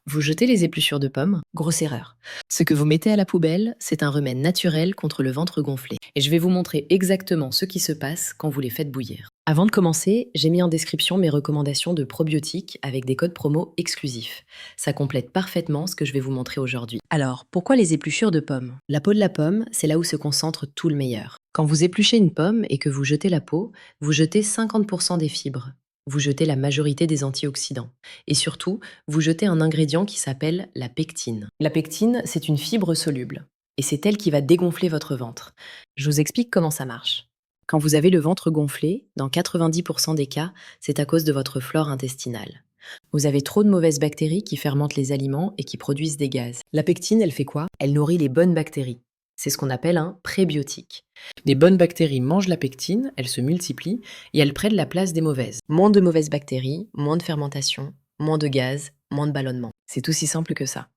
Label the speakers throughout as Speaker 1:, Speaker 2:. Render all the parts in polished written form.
Speaker 1: Vous jetez les épluchures de pommes? Grosse erreur. Ce que vous mettez à la poubelle, c'est un remède naturel contre le ventre gonflé. Et je vais vous montrer exactement ce qui se passe quand vous les faites bouillir. Avant de commencer, j'ai mis en description mes recommandations de probiotiques avec des codes promo exclusifs. Ça complète parfaitement ce que je vais vous montrer aujourd'hui. Alors, pourquoi les épluchures de pommes? La peau de la pomme, c'est là où se concentre tout le meilleur. Quand vous épluchez une pomme et que vous jetez la peau, vous jetez 50% des fibres. Vous jetez la majorité des antioxydants. Et surtout, vous jetez un ingrédient qui s'appelle la pectine. La pectine, c'est une fibre soluble. Et c'est elle qui va dégonfler votre ventre. Je vous explique comment ça marche. Quand vous avez le ventre gonflé, dans 90% des cas, c'est à cause de votre flore intestinale. Vous avez trop de mauvaises bactéries qui fermentent les aliments et qui produisent des gaz. La pectine, elle fait quoi? Elle nourrit les bonnes bactéries. C'est ce qu'on appelle un prébiotique. Les bonnes bactéries mangent la pectine, elles se multiplient et elles prennent la place des mauvaises. Moins de mauvaises bactéries, moins de fermentation, moins de gaz, moins de ballonnement. C'est aussi simple que ça.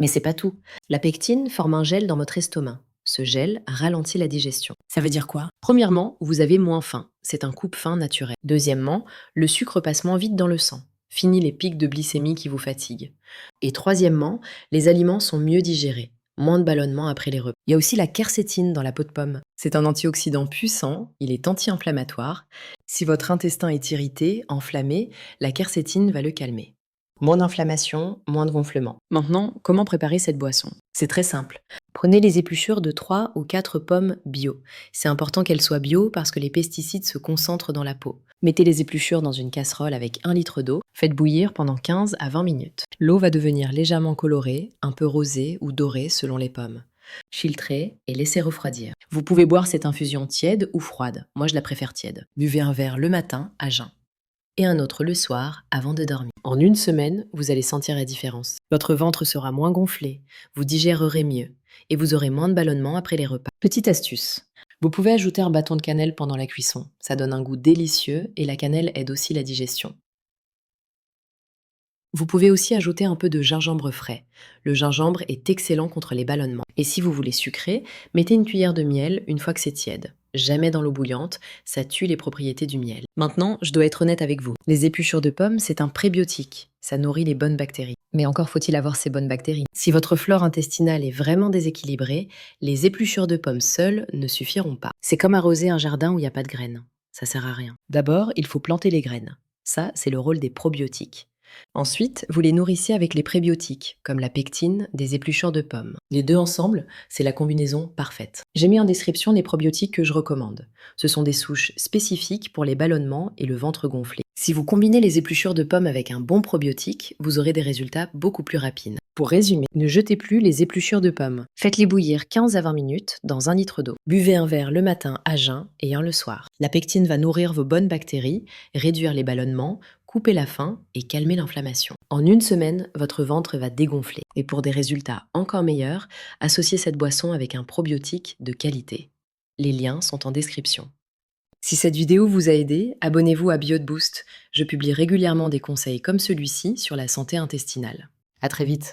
Speaker 1: Mais c'est pas tout. La pectine forme un gel dans votre estomac. Ce gel ralentit la digestion. Ça veut dire quoi? Premièrement, vous avez moins faim. C'est un coupe-faim naturel. Deuxièmement, le sucre passe moins vite dans le sang. Fini les pics de glycémie qui vous fatiguent. Et troisièmement, les aliments sont mieux digérés. Moins de ballonnement après les repas. Il y a aussi la quercétine dans la peau de pomme. C'est un antioxydant puissant, il est anti-inflammatoire. Si votre intestin est irrité, enflammé, la quercétine va le calmer. Moins d'inflammation, moins de gonflement. Maintenant, comment préparer cette boisson? C'est très simple. Prenez les épluchures de 3 ou 4 pommes bio. C'est important qu'elles soient bio parce que les pesticides se concentrent dans la peau. Mettez les épluchures dans une casserole avec 1 litre d'eau. Faites bouillir pendant 15 à 20 minutes. L'eau va devenir légèrement colorée, un peu rosée ou dorée selon les pommes. Filtrez et laissez refroidir. Vous pouvez boire cette infusion tiède ou froide. Moi, je la préfère tiède. Buvez un verre le matin à jeun et un autre le soir avant de dormir. En une semaine, vous allez sentir la différence. Votre ventre sera moins gonflé, vous digérerez mieux et vous aurez moins de ballonnement après les repas. Petite astuce. Vous pouvez ajouter un bâton de cannelle pendant la cuisson. Ça donne un goût délicieux et la cannelle aide aussi la digestion. Vous pouvez aussi ajouter un peu de gingembre frais. Le gingembre est excellent contre les ballonnements. Et si vous voulez sucrer, mettez une cuillère de miel une fois que c'est tiède. Jamais dans l'eau bouillante, ça tue les propriétés du miel. Maintenant, je dois être honnête avec vous. Les épluchures de pommes, c'est un prébiotique. Ça nourrit les bonnes bactéries. Mais encore faut-il avoir ces bonnes bactéries. Si votre flore intestinale est vraiment déséquilibrée, les épluchures de pommes seules ne suffiront pas. C'est comme arroser un jardin où il n'y a pas de graines. Ça sert à rien. D'abord, il faut planter les graines. Ça, c'est le rôle des probiotiques. Ensuite, vous les nourrissez avec les prébiotiques, comme la pectine des épluchures de pommes. Les deux ensemble, c'est la combinaison parfaite. J'ai mis en description les probiotiques que je recommande. Ce sont des souches spécifiques pour les ballonnements et le ventre gonflé. Si vous combinez les épluchures de pommes avec un bon probiotique, vous aurez des résultats beaucoup plus rapides. Pour résumer, ne jetez plus les épluchures de pommes. Faites-les bouillir 15 à 20 minutes dans 1 litre d'eau. Buvez un verre le matin à jeun et un le soir. La pectine va nourrir vos bonnes bactéries, réduire les ballonnements, couper la faim et calmer l'inflammation. En une semaine, votre ventre va dégonfler. Et pour des résultats encore meilleurs, associez cette boisson avec un probiotique de qualité. Les liens sont en description. Si cette vidéo vous a aidé, abonnez-vous à BioteBoost. Je publie régulièrement des conseils comme celui-ci sur la santé intestinale. À très vite.